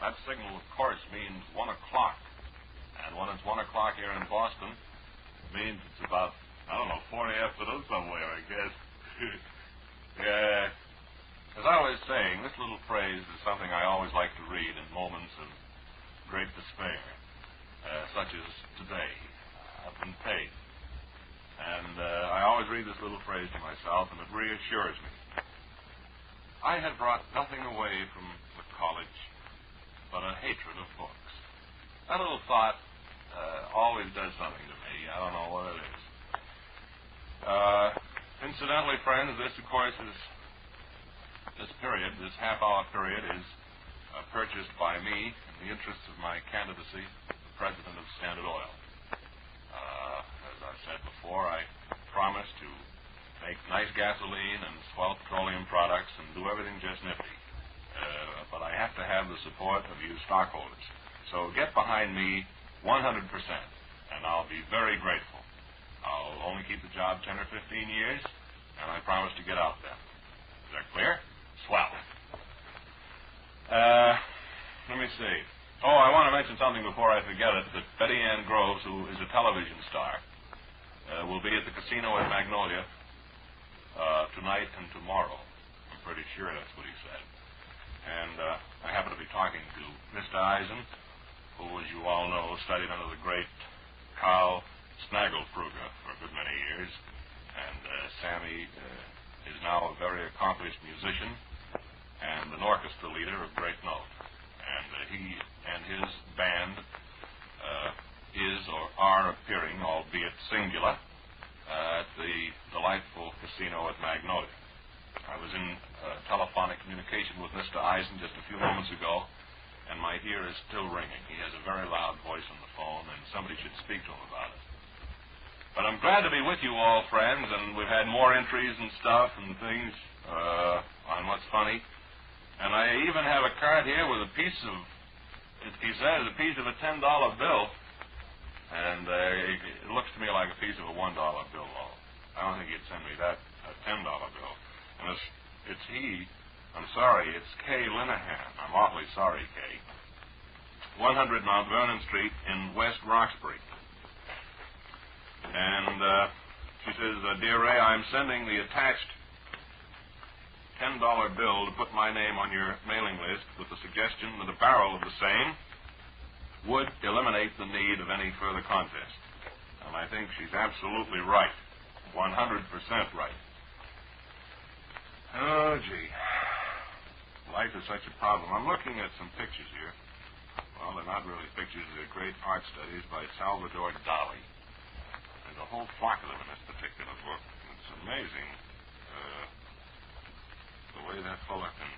That signal, of course, means 1 o'clock. And when it's 1 o'clock here in Boston, it means it's about, 4 in the afternoon somewhere, I guess. Yeah. As I was saying, this little phrase is something I always like to read in moments of great despair, such as today. I've been paid. And I always read this little phrase to myself, and it reassures me. I had brought nothing away from the college but a hatred of books. That little thought always does something to me. I don't know what it is. Incidentally, friends, this, of course, is this half-hour period is purchased by me in the interests of my candidacy for President of Standard Oil. As I've said before, I promise to make nice gasoline and swell petroleum products and do everything just nifty. But I have to have the support of you stockholders. So get behind me 100%, and I'll be very grateful. I'll only keep the job 10 or 15 years, and I promise to get out then. Is that clear? Swell. Let me see. Oh, I want to mention something before I forget it, that Betty Ann Groves, who is a television star, will be at the casino at Magnolia tonight and tomorrow. I'm pretty sure that's what he said. And I happen to be talking to Mr. Eisen, who, as you all know, studied under the great Carl Snagelfruger for a good many years. And Sammy is now a very accomplished musician and an orchestra leader of great note. And he and his band is or are appearing, albeit singular, at the delightful casino at Magnolia. I was in telephonic communication with Mr. Eisen just a few moments ago, and my ear is still ringing. He has a very loud voice on the phone, and somebody should speak to him about it. But I'm glad to be with you all, friends, and we've had more entries and stuff and things on What's Funny. And I even have a card here with a piece of, he says, a piece of a $10 bill. And it looks to me like a piece of a $1 bill, though. I don't think he'd send me that, a $10 bill. And it's he, I'm sorry, it's Kay Linehan. I'm awfully sorry, Kay. 100 Mount Vernon Street in West Roxbury. And she says, Dear Ray, I'm sending the attached $10 bill to put my name on your mailing list with the suggestion that a barrel of the same would eliminate the need of any further contest. And I think she's absolutely right. 100% right. Oh, gee. Life is such a problem. I'm looking at some pictures here. Well, they're not really pictures. They're great art studies by Salvador Dali. There's a whole flock of them in this particular book. It's amazing the way that fella can,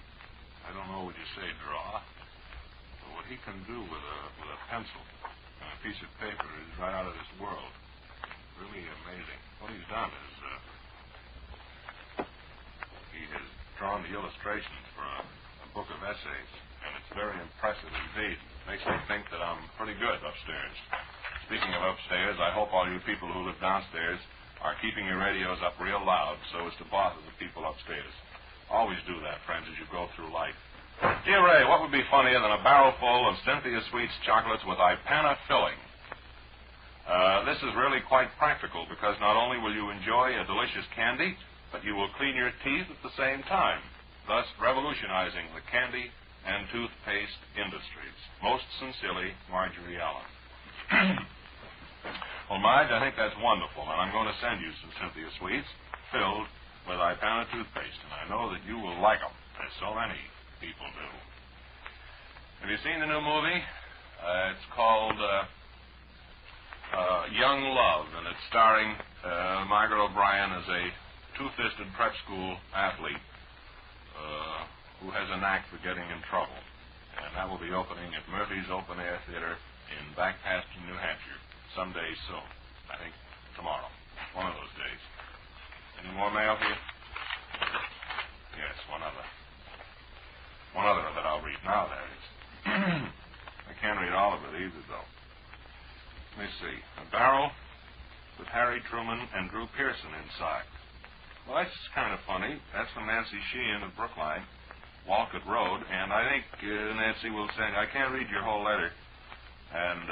I don't know what you say, draw, but what he can do with a pencil and a piece of paper is right out of this world. Really amazing. What he's done is he has drawn the illustrations for a book of essays, and it's very impressive indeed. Makes me think that I'm pretty good upstairs. Speaking of upstairs, I hope all you people who live downstairs are keeping your radios up real loud so as to bother the people upstairs. Always do that, friends, as you go through life. Dear Ray, what would be funnier than a barrel full of Cynthia Sweet's chocolates with Ipana filling? This is really quite practical because not only will you enjoy a delicious candy, but you will clean your teeth at the same time, thus revolutionizing the candy and toothpaste industries. Most sincerely, Marjorie Allen. Well, Marge, I think that's wonderful, and I'm going to send you some Cynthia Sweets filled with Ipana toothpaste, and I know that you will like them, as so many people do. Have you seen the new movie? It's called Young Love, and it's starring Margaret O'Brien as a two-fisted prep school athlete who has a knack for getting in trouble. And that will be opening at Murphy's Open Air Theater in Backpasture, New Hampshire, someday soon. I think tomorrow. One of those days. Any more mail here? Yes, one other. One other that I'll read now, that is. I can't read all of it either, though. Let me see. A barrel with Harry Truman and Drew Pearson inside. Well, that's kind of funny. That's from Nancy Sheehan of Brookline. Walcott Road, and I think Nancy will send. I can't read your whole letter, and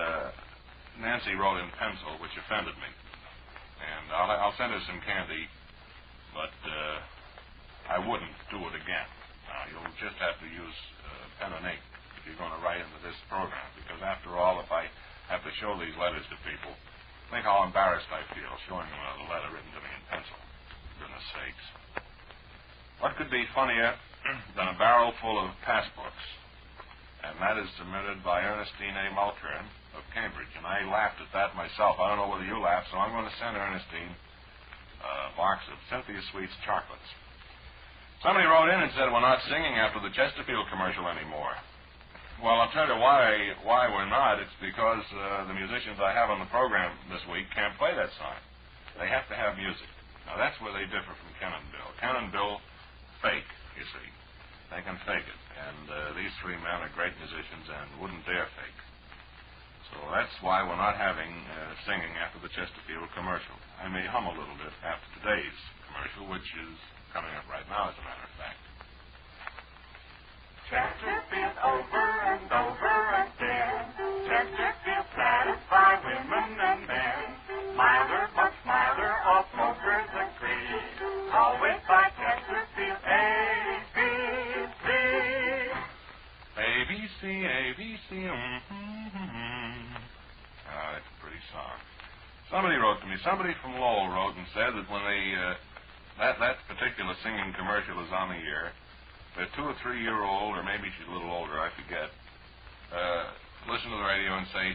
Nancy wrote in pencil, which offended me, and I'll send her some candy, but I wouldn't do it again. You'll just have to use pen and ink if you're going to write into this program, because after all, if I have to show these letters to people, think how embarrassed I feel showing them a letter written to me in pencil. Goodness sakes. What could be funnier than a barrel full of passbooks? And that is submitted by Ernestine A. Mulkern of Cambridge. And I laughed at that myself. I don't know whether you laughed, so I'm going to send Ernestine box of Cynthia Sweet's chocolates. Somebody wrote in and said we're not singing after the Chesterfield commercial anymore. Well, I'll tell you why we're not. It's because the musicians I have on the program this week can't play that song. They have to have music. Now, that's where they differ from Ken and Bill. Ken and Bill fake, you see. They can fake it. And these three men are great musicians and wouldn't dare fake. So that's why we're not having singing after the Chesterfield commercial. I may hum a little bit after today's commercial, which is coming up right now, as a matter of fact. Chesterfield over and over again. Chesterfield satisfy women and men. Milder, much milder, all smokers agree. Always buy Chesterfield ABC. ABC, ABC, that's a pretty song. Somebody wrote to me, somebody from Lowell wrote and said that when they, that particular singing commercial is on the air, the 2 or 3 year old, or maybe she's a little older, I forget, listen to the radio and say,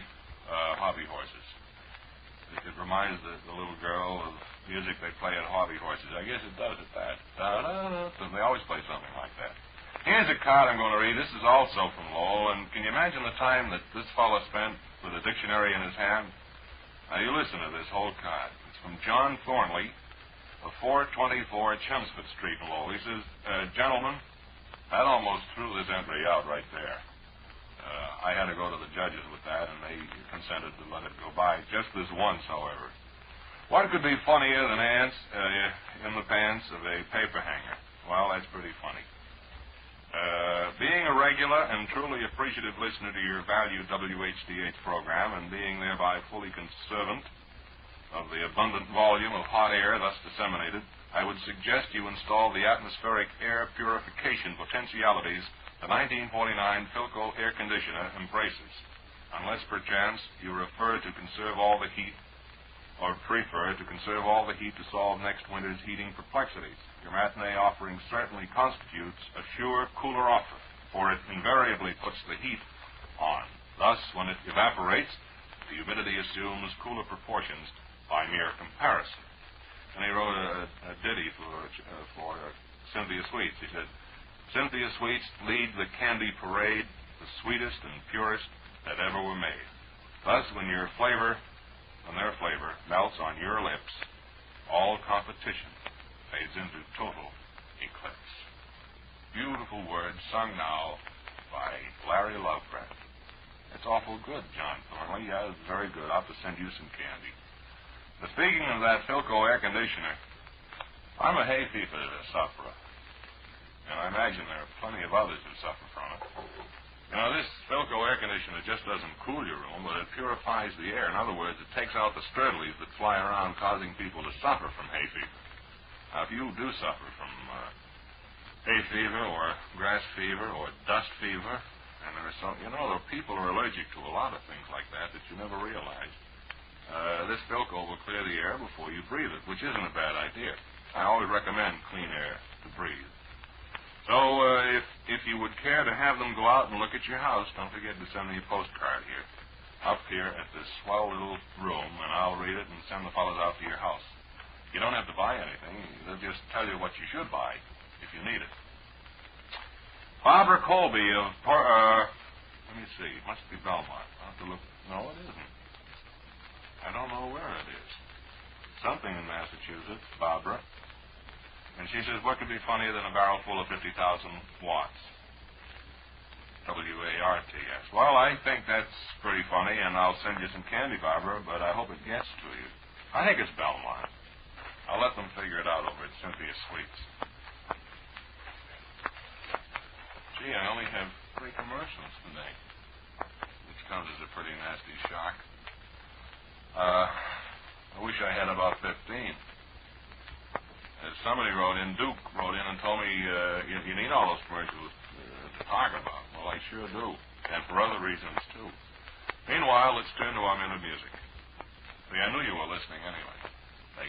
hobby horses. It reminds the little girl of music they play at hobby horses. I guess it does at that. They always play something like that. Here's a card I'm going to read. This is also from Lowell, and can you imagine the time that this fellow spent with a dictionary in his hand? Now, you listen to this whole card. It's from John Thornley of 424 Chelmsford Street in Lowell. He says, gentlemen, that almost threw this entry out right there. I had to go to the judges with that, and they consented to let it go by just this once, however. What could be funnier than ants in the pants of a paper hanger? Well, that's pretty funny. Being a regular and truly appreciative listener to your valued WHDH program and being thereby fully conservant of the abundant volume of hot air thus disseminated, I would suggest you install the atmospheric air purification potentialities the 1949 Philco air conditioner embraces, unless perchance you prefer to conserve all the heat to solve next winter's heating perplexities. Your matinee offering certainly constitutes a sure cooler offer, for it invariably puts the heat on. Thus, when it evaporates, the humidity assumes cooler proportions by mere comparison. And he wrote a ditty for Cynthia Sweets. He said, Cynthia Sweets lead the candy parade, the sweetest and purest that ever were made. Thus, when their flavor melts on your lips, all competition fades into total eclipse. Beautiful words sung now by Larry Lovecraft. It's awful good, John Thornley. Yeah, it's very good. I'll have to send you some candy. But speaking of that Philco air conditioner, I'm a hay fever sufferer. And I imagine there are plenty of others who suffer from it. You know, this Philco air conditioner just doesn't cool your room, but it purifies the air. In other words, it takes out the sturdleys that fly around causing people to suffer from hay fever. Now, if you do suffer from hay fever or grass fever or dust fever, and there are some, there are people who are allergic to a lot of things like that you never realize. This Philco will clear the air before you breathe it, which isn't a bad idea. I always recommend clean air to breathe. So if you would care to have them go out and look at your house, don't forget to send me a postcard here, up here at this swell little room, and I'll read it and send the fellows out to your house. You don't have to buy anything. They'll just tell you what you should buy if you need it. Barbara Colby of, let me see, it must be Belmont. I'll have to look. No, it isn't. I don't know where it is. Something in Massachusetts, Barbara. And she says, what could be funnier than a barrel full of 50,000 watts? W-A-R-T-S. Well, I think that's pretty funny, and I'll send you some candy, Barbara, but I hope it gets to you. I think it's Belmont. I'll let them figure it out over at Cynthia Sweets. I only have 3 commercials today, which comes as a pretty nasty shock. I wish I had about 15. Somebody Duke wrote in and told me you need all those commercials to talk about. Well, I sure do, and for other reasons, too. Meanwhile, let's turn to our minute of music. See, I knew you were listening anyway. Hey,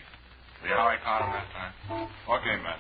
see how I caught him that time? Okay, Matt.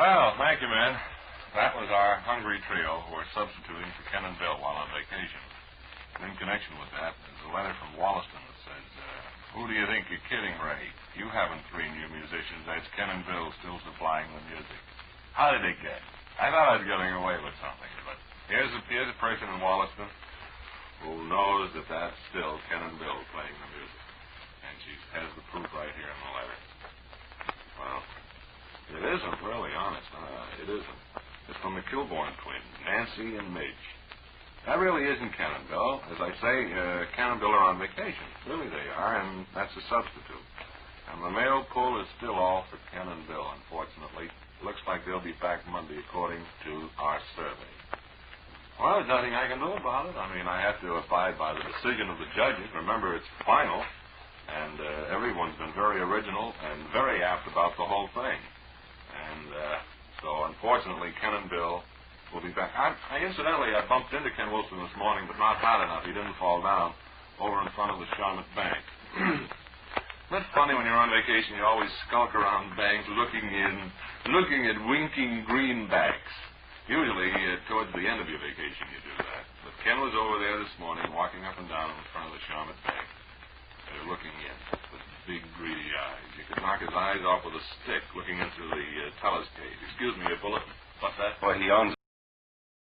Well, thank you, man. That was our hungry trio who are substituting for Ken and Bill while on vacation. And in connection with that, there's a letter from Wollaston that says, who do you think you're kidding, Ray? You haven't 3 new musicians. That's Ken and Bill still supplying the music. How did they get? I thought I was getting away with something, but here's a person in Wollaston who knows that that's still Ken and Bill playing the music. And she has the proof right here in the letter. Well, it isn't, really, honest. It isn't. It's from the Kilbourne twins, Nancy and Midge. That really isn't Ken and Bill. As I say, Ken and Bill are on vacation. Really they are, and that's a substitute. And the mail pull is still all for Ken and Bill, unfortunately. Looks like they'll be back Monday, according to our survey. Well, there's nothing I can do about it. I mean, I have to abide by the decision of the judges. Remember, it's final, and everyone's been very original and very apt about the whole thing. And so, unfortunately, Ken and Bill will be back. Incidentally, I bumped into Ken Wilson this morning, but not hard enough. He didn't fall down over in front of the Charlotte Bank. Isn't it funny when you're on vacation, you always skulk around banks looking at winking greenbacks. Usually, towards the end of your vacation, you do that. But Ken was over there this morning, walking up and down in front of the Charlotte Bank, looking in with big, greedy eyes. You could knock his eyes off with a stick looking into the teller's cage. Excuse me, a bullet. What's that? Well, he owns